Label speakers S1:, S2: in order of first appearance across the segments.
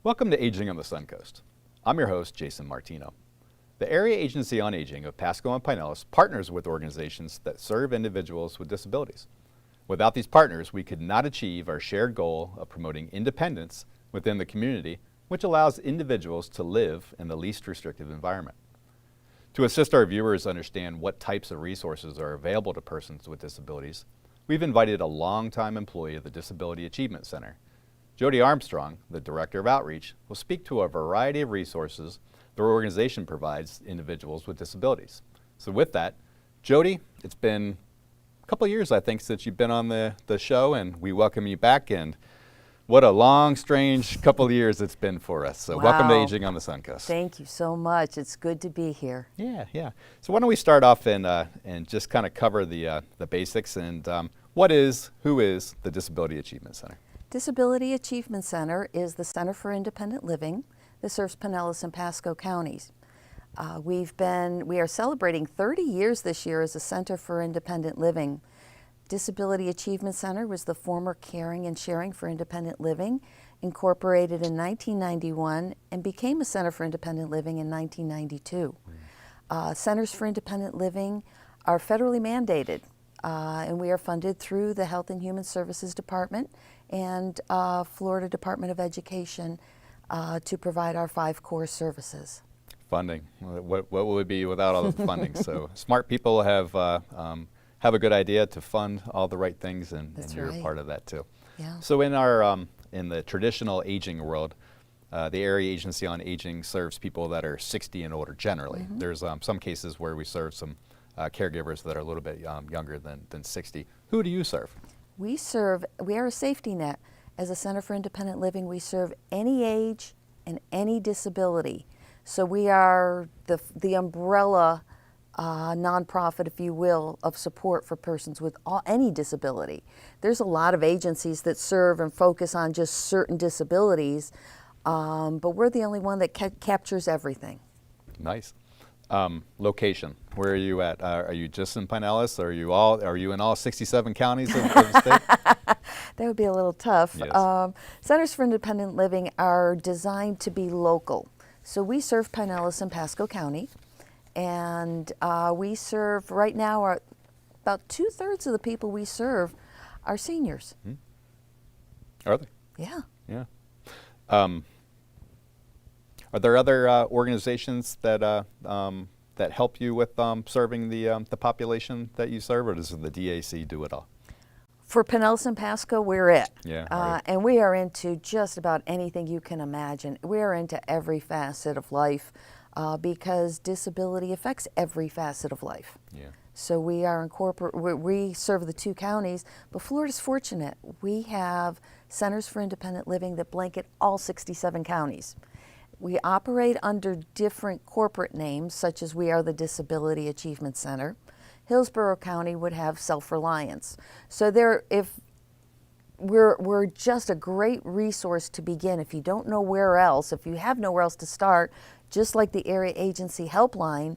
S1: Welcome to Aging on the Suncoast. I'm your host, Jason Martino. The Area Agency on Aging of Pasco and Pinellas partners with organizations that serve individuals with disabilities. Without these partners, we could not achieve our shared goal of promoting independence within the community, which allows individuals to live in the least restrictive environment. To assist our viewers understand what types of resources are available to persons with disabilities, we've invited a longtime employee of the Disability Achievement Center. Jody Armstrong, the Director of Outreach, will speak to a variety of resources their organization provides individuals with disabilities. So with that, Jody, it's been a couple of years, I think, since you've been on the show, and we welcome you back. And what a long, strange couple of years it's been for us. So welcome to Aging on the Suncoast.
S2: Thank you so much. It's good to be here.
S1: Yeah. So why don't we start off and just kind of cover the basics and who is the Disability Achievement Center?
S2: Disability Achievement Center is the Center for Independent Living that serves Pinellas and Pasco counties. We are celebrating 30 years this year as a Center for Independent Living. Disability Achievement Center was the former Caring and Sharing for Independent Living, incorporated in 1991 and became a Center for Independent Living in 1992. Centers for Independent Living are federally mandated, and we are funded through the Health and Human Services Department and Florida Department of Education to provide our 5 core services.
S1: Funding. What will it be without all the funding? So smart people have a good idea to fund all the right things, and you're a part of that too.
S2: Yeah.
S1: So in our in the traditional aging world, the Area Agency on Aging serves people that are 60 and older generally.
S2: Mm-hmm.
S1: There's some cases where we serve some caregivers that are a little bit younger than 60. Who do you serve?
S2: We are a safety net. As a Center for Independent Living, we serve any age and any disability. So we are the umbrella nonprofit, if you will, of support for persons with any disability. There's a lot of agencies that serve and focus on just certain disabilities, but we're the only one that captures everything.
S1: Nice. Location. Where are you at? Are you just in Pinellas? Are you in all 67 counties of the state?
S2: That would be a little tough.
S1: Yes.
S2: Centers for Independent Living are designed to be local. So we serve Pinellas and Pasco County, and we serve, right now, about 2/3 of the people we serve are seniors.
S1: Are they?
S2: Yeah.
S1: Yeah. Are there other organizations that help you with serving the population that you serve, or does the DAC do it all?
S2: For Pinellas and Pasco, we're it.
S1: Yeah. Right.
S2: And we are into just about anything you can imagine. We are into every facet of life because disability affects every facet of life.
S1: Yeah.
S2: So we serve the 2 counties, but Florida's fortunate. We have Centers for Independent Living that blanket all 67 counties. We operate under different corporate names, such as we are the Disability Achievement Center. Hillsborough County would have Self-Reliance. So we're just a great resource to begin. If you don't know where else, if you have nowhere else to start, just like the Area Agency Helpline,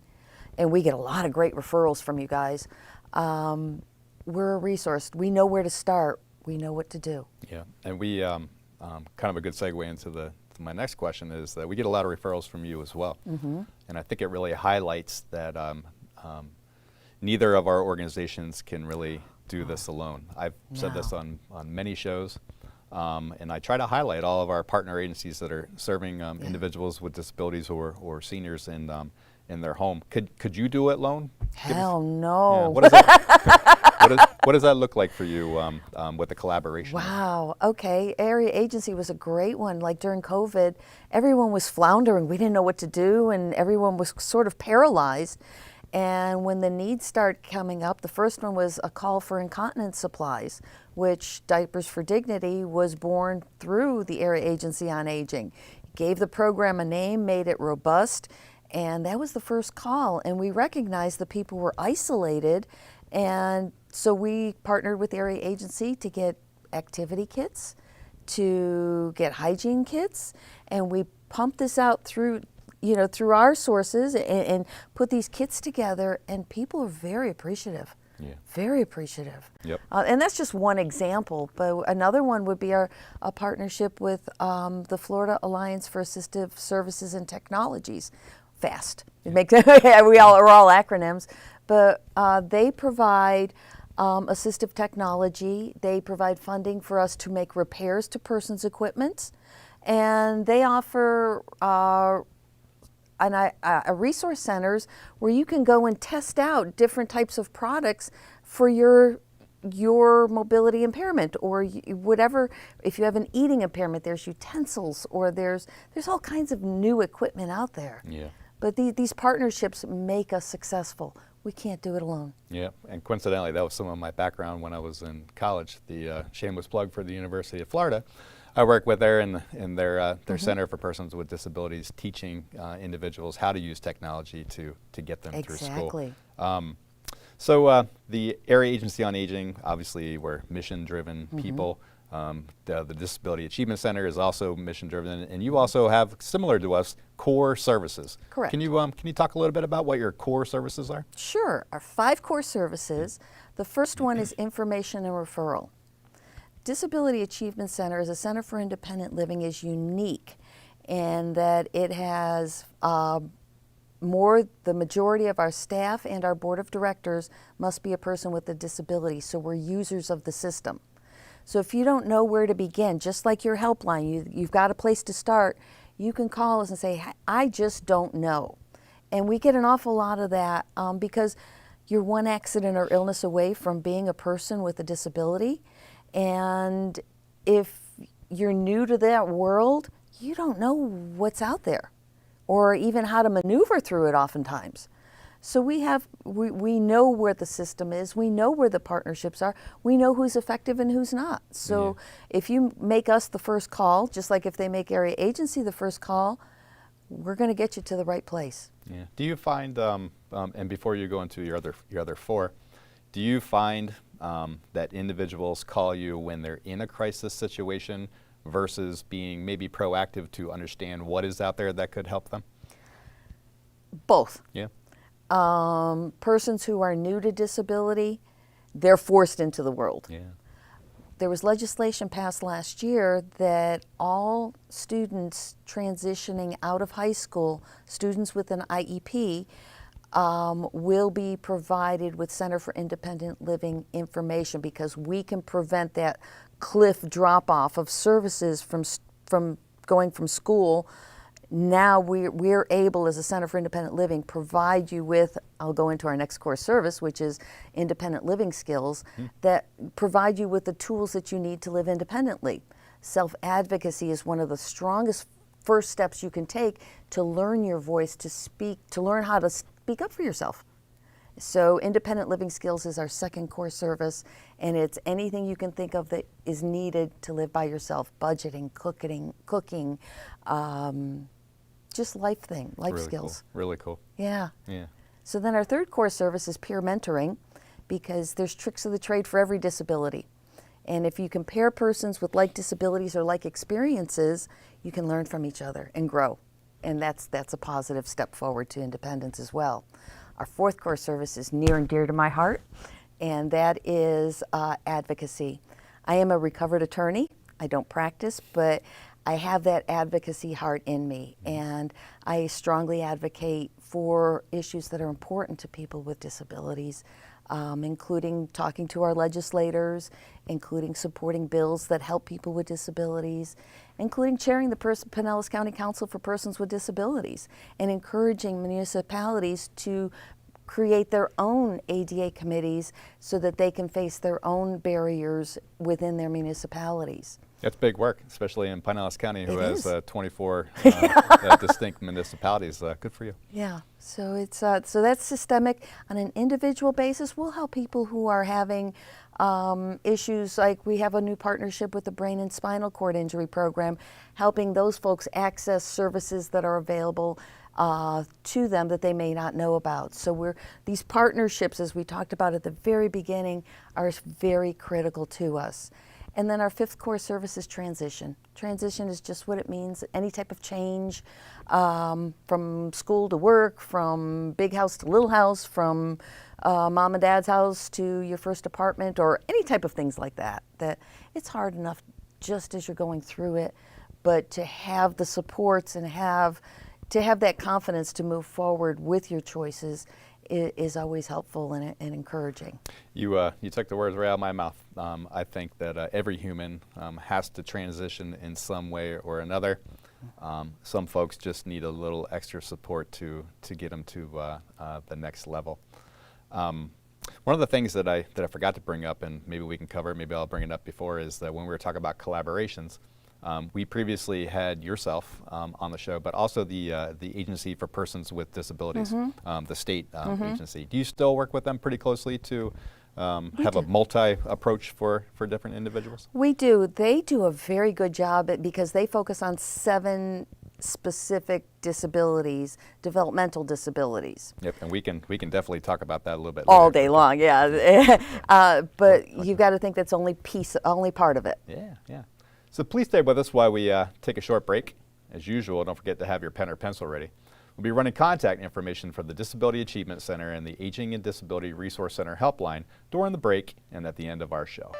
S2: and we get a lot of great referrals from you guys, we're a resource. We know where to start. We know what to do.
S1: Yeah, and we kind of a good segue into my next question is that we get a lot of referrals from you as well.
S2: Mm-hmm.
S1: And I think it really highlights that neither of our organizations can really do this alone. I've said this on many shows, and I try to highlight all of our partner agencies that are serving individuals with disabilities or seniors in their home. Could you do it alone?
S2: Hell no.
S1: Yeah, what does that look like for you with the collaboration?
S2: Wow. Okay. Area Agency was a great one. Like during COVID, everyone was floundering. We didn't know what to do, and everyone was sort of paralyzed. And when the needs started coming up, the first one was a call for incontinence supplies, which Diapers for Dignity was born through the Area Agency on Aging. Gave the program a name, made it robust, and that was the first call. And we recognized the people were isolated, and so we partnered with the Area Agency to get activity kits, to get hygiene kits, and we pumped this out through our sources and put these kits together, and people are very appreciative.
S1: Yeah.
S2: Very appreciative.
S1: Yep.
S2: And that's just one example, but another one would be a partnership with the Florida Alliance for Assistive Services and Technologies, FAST. We're all acronyms, but they provide assistive technology. They provide funding for us to make repairs to persons' equipment, and they offer resource centers where you can go and test out different types of products for your mobility impairment or whatever. If you have an eating impairment, there's utensils, or there's all kinds of new equipment out there.
S1: Yeah.
S2: But these partnerships make us successful. We can't do it alone.
S1: Yeah, and coincidentally, that was some of my background when I was in college. The shameless plug for the University of Florida. I work with there in their Center for Persons with Disabilities, teaching individuals how to use technology to get them through school. So the Area Agency on Aging, obviously we're mission-driven people. The Disability Achievement Center is also mission-driven, and you also have, similar to us, core services.
S2: Correct.
S1: Can you talk a little bit about what your core services are?
S2: Sure. Our 5 core services. The first one is information and referral. Disability Achievement Center as a Center for Independent Living is unique in that it has the majority of our staff and our board of directors must be a person with a disability, so we're users of the system. So if you don't know where to begin, just like your helpline, you've got a place to start, you can call us and say, I just don't know. And we get an awful lot of that because you're one accident or illness away from being a person with a disability. And if you're new to that world, you don't know what's out there or even how to maneuver through it oftentimes. So we know where the system is, we know where the partnerships are, we know who's effective and who's not. So if you make us the first call, just like if they make Area Agency the first call, we're going to get you to the right place.
S1: Yeah. Do you find, and before you go into your other 4, do you find that individuals call you when they're in a crisis situation versus being maybe proactive to understand what is out there that could help them?
S2: Both.
S1: Yeah.
S2: Persons who are new to disability, they're forced into the world.
S1: Yeah.
S2: There was legislation passed last year that all students transitioning out of high school, students with an IEP, will be provided with Center for Independent Living information because we can prevent that cliff drop-off of services from going from school. Now we're able, as a Center for Independent Living, provide you with, I'll go into our next core service, which is independent living skills, that provide you with the tools that you need to live independently. Self-advocacy is one of the strongest first steps you can take to learn your voice, to speak, to learn how to speak up for yourself. So independent living skills is our second core service, and it's anything you can think of that is needed to live by yourself: budgeting, cooking, just life
S1: really
S2: skills.
S1: Cool. Really cool.
S2: Yeah.
S1: Yeah.
S2: So then our third core service is peer mentoring, because there's tricks of the trade for every disability. And if you compare persons with like disabilities or like experiences, you can learn from each other and grow. And that's a positive step forward to independence as well. Our fourth core service is near and dear to my heart, and that is advocacy. I am a recovered attorney. I don't practice, but I have that advocacy heart in me, and I strongly advocate for issues that are important to people with disabilities, including talking to our legislators, including supporting bills that help people with disabilities, including chairing the Pinellas County Council for Persons with Disabilities, and encouraging municipalities to create their own ADA committees so that they can face their own barriers within their municipalities.
S1: That's big work, especially in Pinellas County, who has 24 distinct municipalities. Good for you.
S2: Yeah, so it's so that's systemic. On an individual basis, we'll help people who are having issues, like we have a new partnership with the Brain and Spinal Cord Injury Program, helping those folks access services that are available to them that they may not know about. So these partnerships, as we talked about at the very beginning, are very critical to us. And then our fifth core service is transition. Transition is just what it means: any type of change, from school to work, from big house to little house, from mom and dad's house to your first apartment, or any type of things like that, that it's hard enough just as you're going through it, but to have the supports and to have that confidence to move forward with your choices is always helpful and encouraging.
S1: You took the words right out of my mouth. I think that every human has to transition in some way or another. Some folks just need a little extra support to get them to the next level. One of the things that I forgot to bring up, and maybe we can cover, maybe I'll bring it up before, is that when we were talking about collaborations, we previously had yourself on the show, but also the Agency for Persons with Disabilities, the state agency. Do you still work with them pretty closely to have a multi-approach for different individuals?
S2: We do. They do a very good job because they focus on 7 specific disabilities, developmental disabilities.
S1: Yep, and we can definitely talk about that a little bit
S2: all
S1: later.
S2: day long, yeah. But you've got to think that's only part of it.
S1: Yeah. So please stay with us while we take a short break. As usual, don't forget to have your pen or pencil ready. We'll be running contact information for the Disability Achievement Center and the Aging and Disability Resource Center helpline during the break and at the end of our show.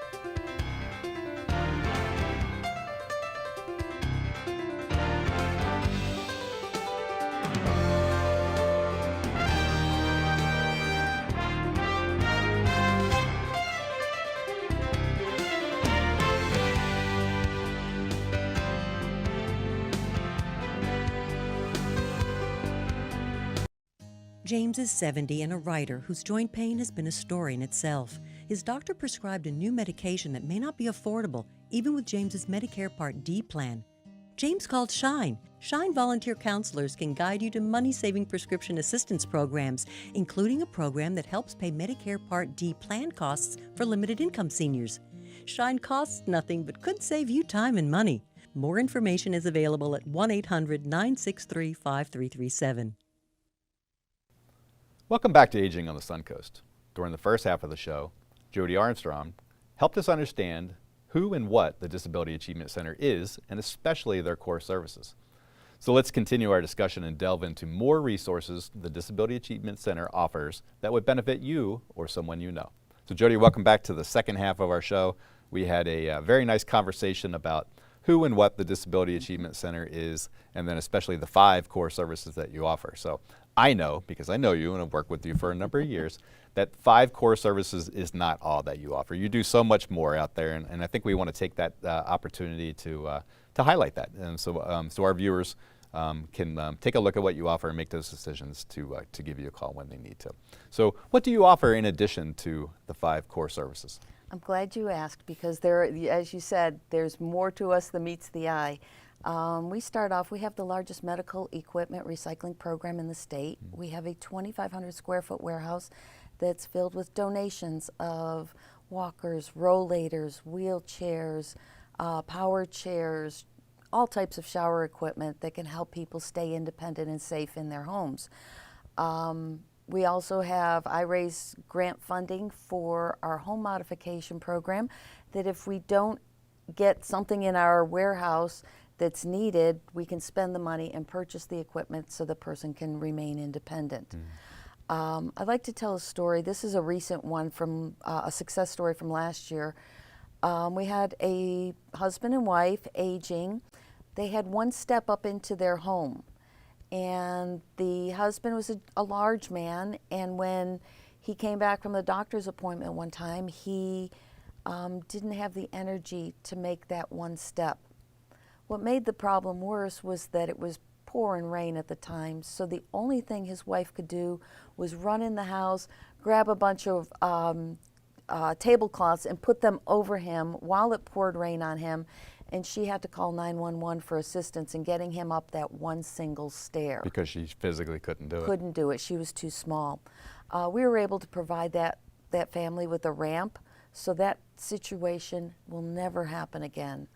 S3: James is 70 and a writer whose joint pain has been a story in itself. His doctor prescribed a new medication that may not be affordable, even with James's Medicare Part D plan. James called Shine. Shine volunteer counselors can guide you to money-saving prescription assistance programs, including a program that helps pay Medicare Part D plan costs for limited income seniors. Shine costs nothing but could save you time and money. More information is available at 1-800-963-5337.
S1: Welcome back to Aging on the Suncoast. During the first half of the show, Jody Armstrong helped us understand who and what the Disability Achievement Center is, and especially their core services. So let's continue our discussion and delve into more resources the Disability Achievement Center offers that would benefit you or someone you know. So Jody, welcome back to the second half of our show. We had a very nice conversation about who and what the Disability Achievement Center is, and then especially the 5 core services that you offer. So I know, because I know you and I've worked with you for a number of years, that 5 core services is not all that you offer. You do so much more out there, and I think we want to take that opportunity to highlight that. And so, so our viewers can take a look at what you offer and make those decisions to give you a call when they need to. So what do you offer in addition to the 5 core services?
S2: I'm glad you asked, because there, as you said, there's more to us than meets the eye. We start off, we have the largest medical equipment recycling program in the state. We have a 2,500 square foot warehouse that's filled with donations of walkers, rollators, wheelchairs, power chairs, all types of shower equipment that can help people stay independent and safe in their homes. We also have, I raise grant funding for our home modification program, that if we don't get something in our warehouse that's needed, we can spend the money and purchase the equipment so the person can remain independent. I'd like to tell a story. This is a recent one from a success story from last year. We had a husband and wife aging. They had one step up into their home, and the husband was a large man, and when he came back from the doctor's appointment one time, he didn't have the energy to make that one step. What made the problem worse was that it was pouring rain at the time, so the only thing his wife could do was run in the house, grab a bunch of tablecloths and put them over him while it poured rain on him, and she had to call 911 for assistance in getting him up that one single stair.
S1: Because she physically couldn't do it.
S2: Couldn't do it. She was too small. We were able to provide that family with a ramp, so that situation will never happen again.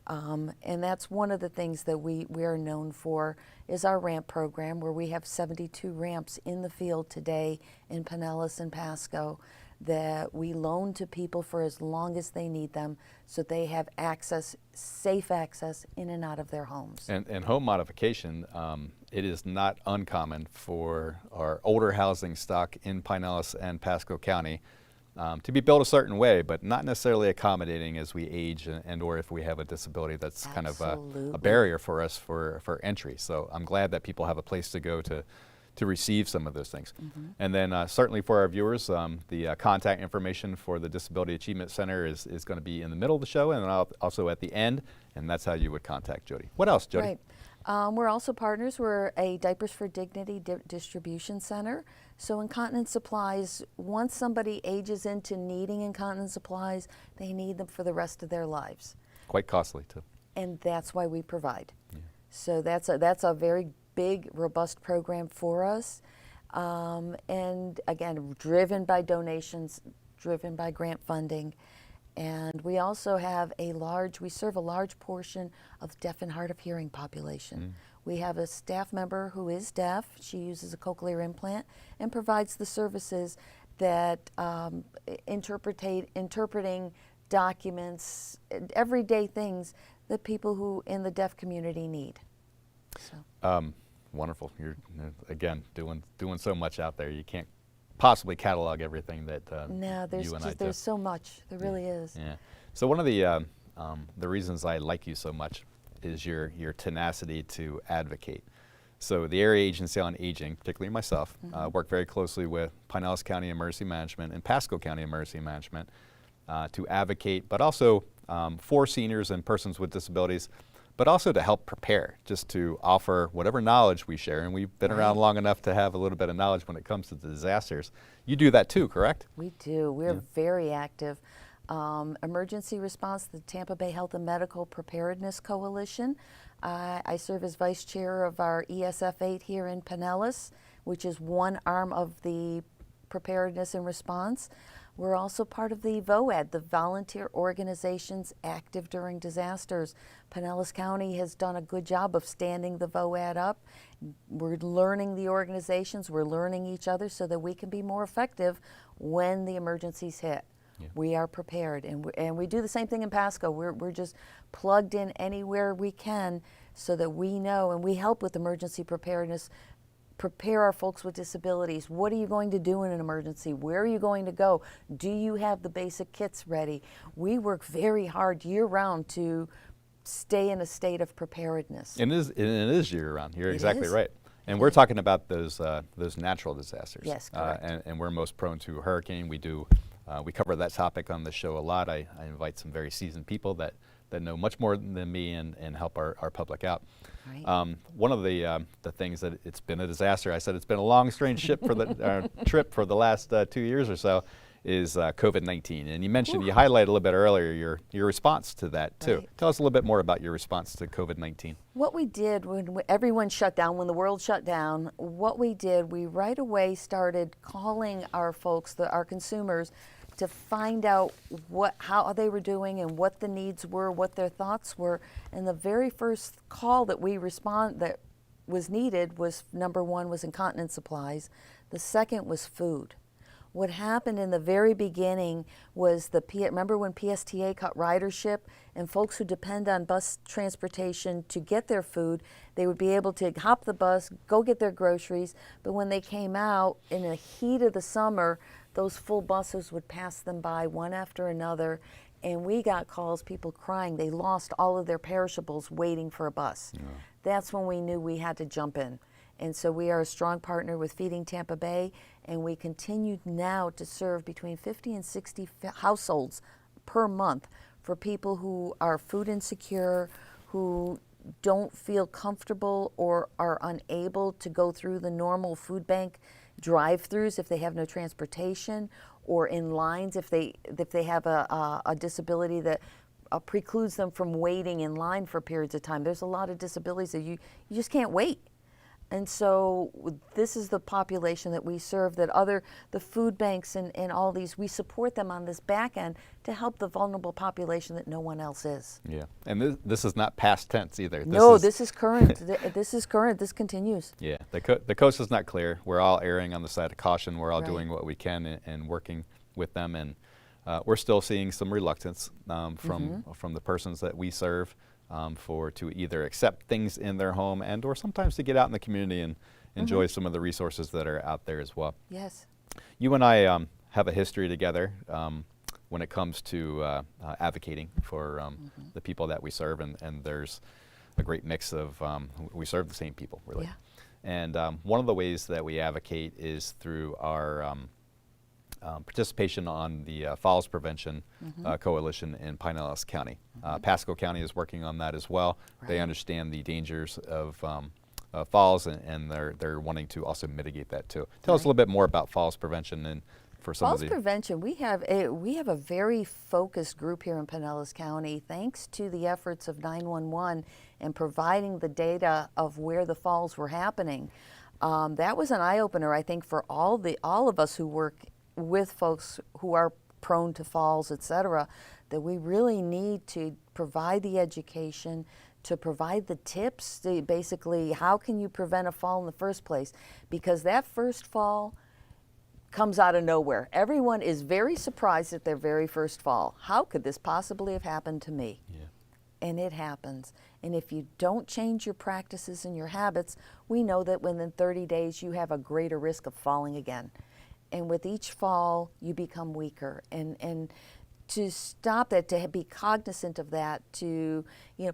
S2: And that's one of the things that we are known for, is our ramp program, where we have 72 ramps in the field today in Pinellas and Pasco that we loan to people for as long as they need them so they have access, safe access in and out of their homes.
S1: And home modification, it is not uncommon for our older housing stock in Pinellas and Pasco County to be built a certain way, but not necessarily accommodating as we age and or if we have a disability that's kind of a barrier for us for entry. So I'm glad that people have a place to go to receive some of those things. And then certainly for our viewers, the contact information for the Disability Achievement Center is going to be in the middle of the show and also at the end, and that's how you would contact Jody. What else, Jody?
S2: Right. We're also partners. We're a Diapers for Dignity distribution center. So incontinence supplies, once somebody ages into needing incontinence supplies, they need them for the rest of their lives.
S1: Quite costly too.
S2: And that's why we provide. So that's a very big, robust program for us. And again, driven by donations, driven by grant funding. And we also have we serve a large portion of deaf and hard of hearing population. We have a staff member who is deaf. She uses a cochlear implant and provides the services that interpreting documents, everyday things that people who in the deaf community need. So.
S1: Wonderful. You're again doing so much out there. You can't possibly catalog everything that
S2: no, there's so much. There really is.
S1: Yeah. So one of the reasons I like you so much is your tenacity to advocate. So the Area Agency on Aging, particularly myself, work very closely with Pinellas County Emergency Management and Pasco County Emergency Management to advocate, but also for seniors and persons with disabilities, but also to help prepare, just to offer whatever knowledge we share. And we've been around long enough to have a little bit of knowledge when it comes to disasters. You do that too, correct?
S2: We do. We're very active. Emergency response, the Tampa Bay Health and Medical Preparedness Coalition. I serve as vice chair of our ESF8 here in Pinellas, which is one arm of the preparedness and response. We're also part of the VOAD, the volunteer organizations active during disasters. Pinellas County has done a good job of standing the VOAD up. We're learning the organizations, we're learning each other so that we can be more effective when the emergencies hit. We are prepared, and we do the same thing in Pasco. We're just plugged in anywhere we can so that we know, and we help with emergency preparedness, prepare our folks with disabilities. What are you going to do in an emergency? Where are you going to go? Do you have the basic kits ready? We work very hard year-round to stay in a state of preparedness.
S1: And it is year-round. You're exactly right. And we're talking about those natural disasters.
S2: Yes, correct.
S1: And we're most prone to hurricane. We cover that topic on the show a lot. I invite some very seasoned people that know much more than me and help our public out.
S2: Right.
S1: One of the things that it's been a disaster, I said it's been a long, strange trip for the last 2 years or so, is COVID-19. And you mentioned, you highlighted a little bit earlier your response to that too.
S2: Right.
S1: Tell us a little bit more about your response to COVID-19.
S2: What we did when everyone shut down, when the world shut down, we right away started calling our folks, our consumers, to find out how they were doing and what the needs were, what their thoughts were. And the very first call that that was needed was, number one was incontinence supplies. The second was food. What happened in the very beginning was remember when PSTA cut ridership, and folks who depend on bus transportation to get their food, they would be able to hop the bus, go get their groceries, but when they came out in the heat of the summer, those full buses would pass them by one after another, and we got calls, people crying. They lost all of their perishables waiting for a bus. Yeah. That's when we knew we had to jump in. And so we are a strong partner with Feeding Tampa Bay, and we continue now to serve between 50 and 60 households per month for people who are food insecure, who don't feel comfortable or are unable to go through the normal food bank drive-throughs if they have no transportation, or in lines if they have a disability that precludes them from waiting in line for periods of time. There's a lot of disabilities that you just can't wait. And so this is the population that we serve, the food banks and all these, we support them on this back end to help the vulnerable population that no one else is.
S1: Yeah, and this is not past tense either.
S2: This is current. This is current. This continues.
S1: Yeah, the coast is not clear. We're all erring on the side of caution. We're all doing what we can and working with them, and we're still seeing some reluctance from the persons that we serve to either accept things in their home and or sometimes to get out in the community and enjoy some of the resources that are out there as well.
S2: Yes.
S1: You and I have a history together when it comes to advocating for the people that we serve, and there's a great mix of, we serve the same people, really.
S2: Yeah.
S1: And one of the ways that we advocate is through our participation on the Falls Prevention Coalition in Pinellas County. Pasco County is working on that as well.
S2: Right.
S1: They understand the dangers of falls, and they're wanting to also mitigate that too. Tell us a little bit more about falls prevention and for some
S2: Falls
S1: of the
S2: prevention, we have a very focused group here in Pinellas County, thanks to the efforts of 911 and providing the data of where the falls were happening. That was an eye-opener, I think, for all of us who work with folks who are prone to falls, etc., that we really need to provide the education, to provide the tips, to basically how can you prevent a fall in the first place, because that first fall comes out of nowhere. Everyone is very surprised at their very first fall. How could this possibly have happened to me?
S1: Yeah.
S2: And it happens. And if you don't change your practices and your habits, we know that within 30 days you have a greater risk of falling again. And with each fall, you become weaker. And to stop that, to be cognizant of that, to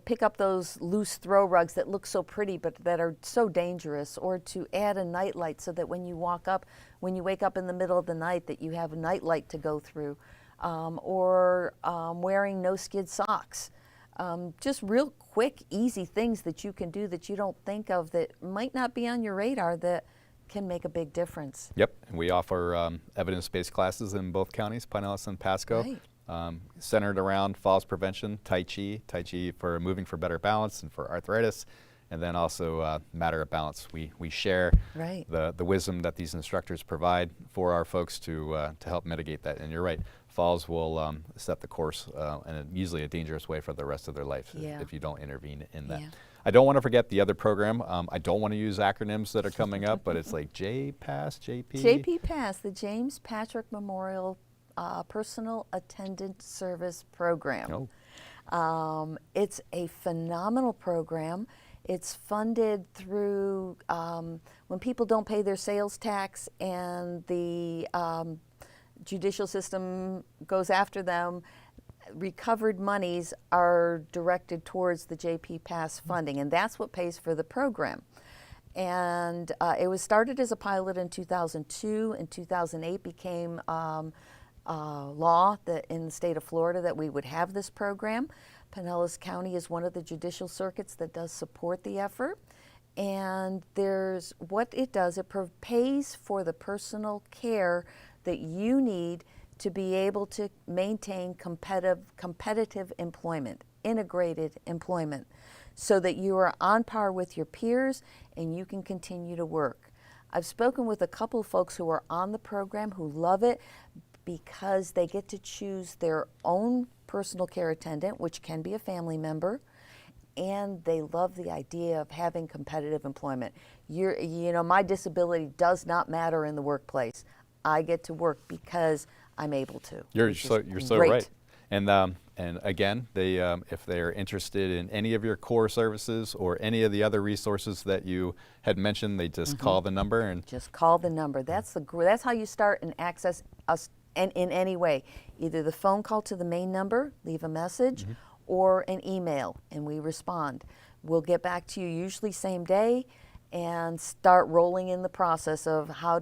S2: pick up those loose throw rugs that look so pretty but that are so dangerous, or to add a night light so that when you wake up in the middle of the night, that you have a night light to go through, or wearing no skid socks. Just real quick, easy things that you can do that you don't think of, that might not be on your radar, that can make a big difference.
S1: Yep, and we offer evidence-based classes in both counties, Pinellas and Pasco.
S2: Right.
S1: Centered around falls prevention, Tai Chi for moving for better balance and for arthritis, and then also matter of balance. We share
S2: Right.
S1: the wisdom that these instructors provide for our folks to help mitigate that. And you're right, falls will set the course in usually a dangerous way for the rest of their life if you don't intervene in that.
S2: Yeah.
S1: I don't want to forget the other program. I don't want to use acronyms that are coming up, but it's like JPASS, JP?
S2: JPPASS, the James Patrick Memorial Personal Attendant Service Program.
S1: Oh.
S2: It's a phenomenal program. It's funded through when people don't pay their sales tax and the judicial system goes after them, recovered monies are directed towards the JPPASS funding, and that's what pays for the program. And it was started as a pilot in 2002. In 2008 became law that in the state of Florida that we would have this program. Pinellas County is one of the judicial circuits that does support the effort. And there's what it does, it pays for the personal care that you need to be able to maintain competitive employment, integrated employment, so that you are on par with your peers and you can continue to work. I've spoken with a couple of folks who are on the program who love it because they get to choose their own personal care attendant, which can be a family member, and they love the idea of having competitive employment. My disability does not matter in the workplace. I get to work because I'm able to.
S1: You're so
S2: great.
S1: right. And again, if they're interested in any of your core services or any of the other resources that you had mentioned, they just call the number and
S2: just call the number. That's how you start and access us in any way. Either the phone call to the main number, leave a message, or an email, and we respond. We'll get back to you usually same day and start rolling in the process of how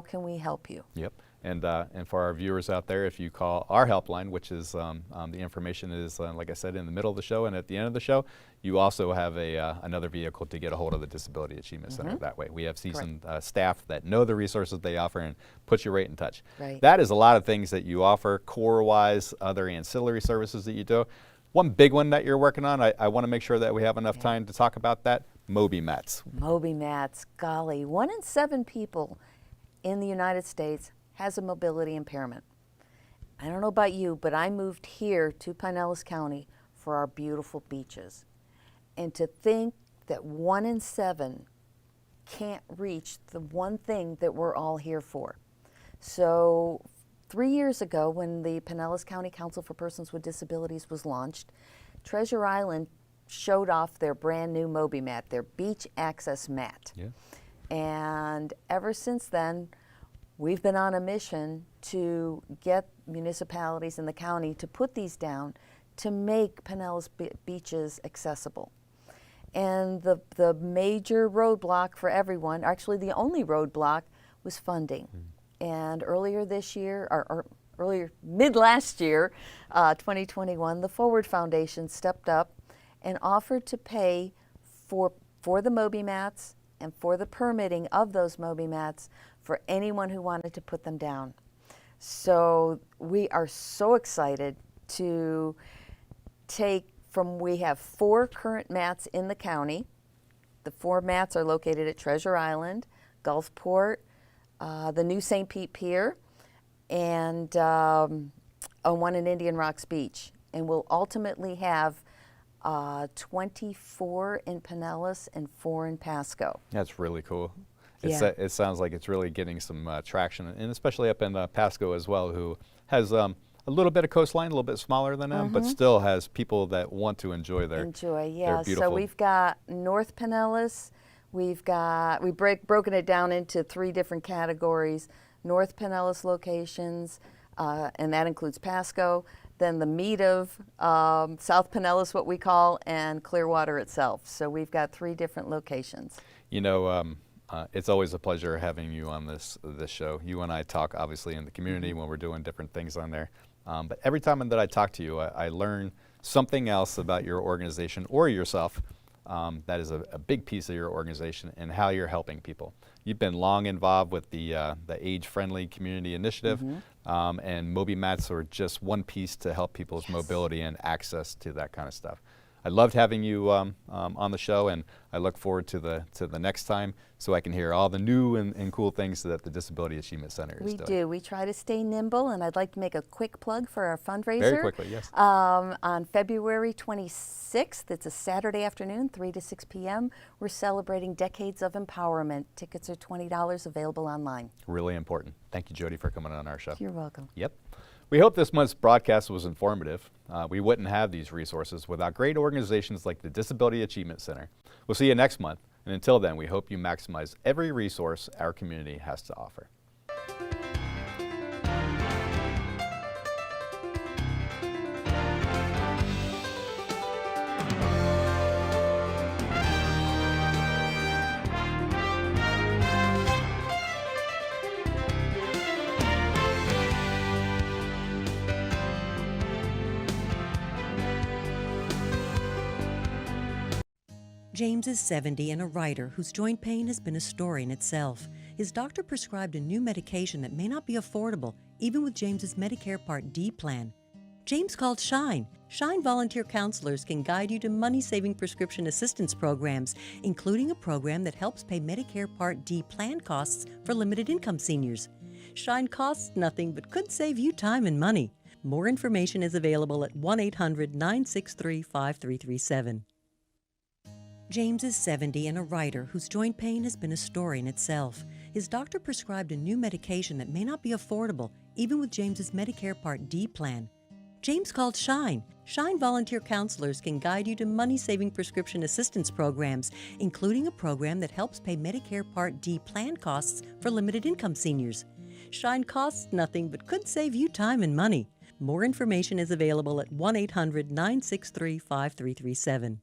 S2: can we help you.
S1: Yep. And for our viewers out there, if you call our helpline, which is the information is, like I said, in the middle of the show and at the end of the show, you also have another vehicle to get a hold of the Disability Achievement Center that way. We have seasoned staff that know the resources they offer and put you right in touch.
S2: Right.
S1: That is a lot of things that you offer, core-wise, other ancillary services that you do. One big one that you're working on, I want to make sure that we have enough time to talk about that, Moby Mats.
S2: Moby Mats, golly, 1 in 7 people in the United States has a mobility impairment. I don't know about you, but I moved here to Pinellas County for our beautiful beaches. And to think that 1 in 7 can't reach the one thing that we're all here for. So 3 years ago, when the Pinellas County Council for Persons with Disabilities was launched, Treasure Island showed off their brand new Moby mat, their beach access mat.
S1: Yeah.
S2: And ever since then, we've been on a mission to get municipalities in the county to put these down to make Pinellas beaches accessible. And the major roadblock for everyone, actually the only roadblock, was funding. And earlier this year, or earlier, mid last year, 2021, the Forward Foundation stepped up and offered to pay for the Moby mats and for the permitting of those Moby mats for anyone who wanted to put them down. So we are so excited to take we have 4 current mats in the county. The 4 mats are located at Treasure Island, Gulfport, the new St. Pete Pier, and one in Indian Rocks Beach. And we'll ultimately have 24 in Pinellas and 4 in Pasco.
S1: That's really cool.
S2: Yeah.
S1: It sounds like it's really getting some traction, and especially up in Pasco as well, who has a little bit of coastline, a little bit smaller than them, but still has people that want to enjoy their
S2: Yeah.
S1: beautiful.
S2: So we've got North Pinellas. We've broken it down into 3 different categories: North Pinellas locations, and that includes Pasco. Then the meat of South Pinellas, what we call, and Clearwater itself. So we've got 3 different locations.
S1: You know, it's always a pleasure having you on this show. You and I talk obviously in the community when we're doing different things on there. But every time that I talk to you, I learn something else about your organization or yourself that is a big piece of your organization and how you're helping people. You've been long involved with the Age-Friendly Community Initiative, and Moby mats are just one piece to help people's mobility and access to that kind of stuff. I loved having you on the show, and I look forward to the next time so I can hear all the new and cool things that the Disability Achievement Center is doing.
S2: We do. We try to stay nimble, and I'd like to make a quick plug for our fundraiser.
S1: Very quickly, yes.
S2: On February 26th, it's a Saturday afternoon, 3 to 6 p.m., we're celebrating Decades of Empowerment. Tickets are $20, available online.
S1: Really important. Thank you, Jody, for coming on our show.
S2: You're welcome.
S1: Yep. We hope this month's broadcast was informative. We wouldn't have these resources without great organizations like the Disability Achievement Center. We'll see you next month, and until then, we hope you maximize every resource our community has to offer.
S3: James is 70 and a writer whose joint pain has been a story in itself. His doctor prescribed a new medication that may not be affordable, even with James's Medicare Part D plan. James called Shine. Shine volunteer counselors can guide you to money-saving prescription assistance programs, including a program that helps pay Medicare Part D plan costs for limited-income seniors. Shine costs nothing but could save you time and money. More information is available at 1-800-963-5337. James is 70 and a writer whose joint pain has been a story in itself. His doctor prescribed a new medication that may not be affordable, even with James's Medicare Part D plan. James called Shine. Shine volunteer counselors can guide you to money-saving prescription assistance programs, including a program that helps pay Medicare Part D plan costs for limited-income seniors. Shine costs nothing but could save you time and money. More information is available at 1-800-963-5337.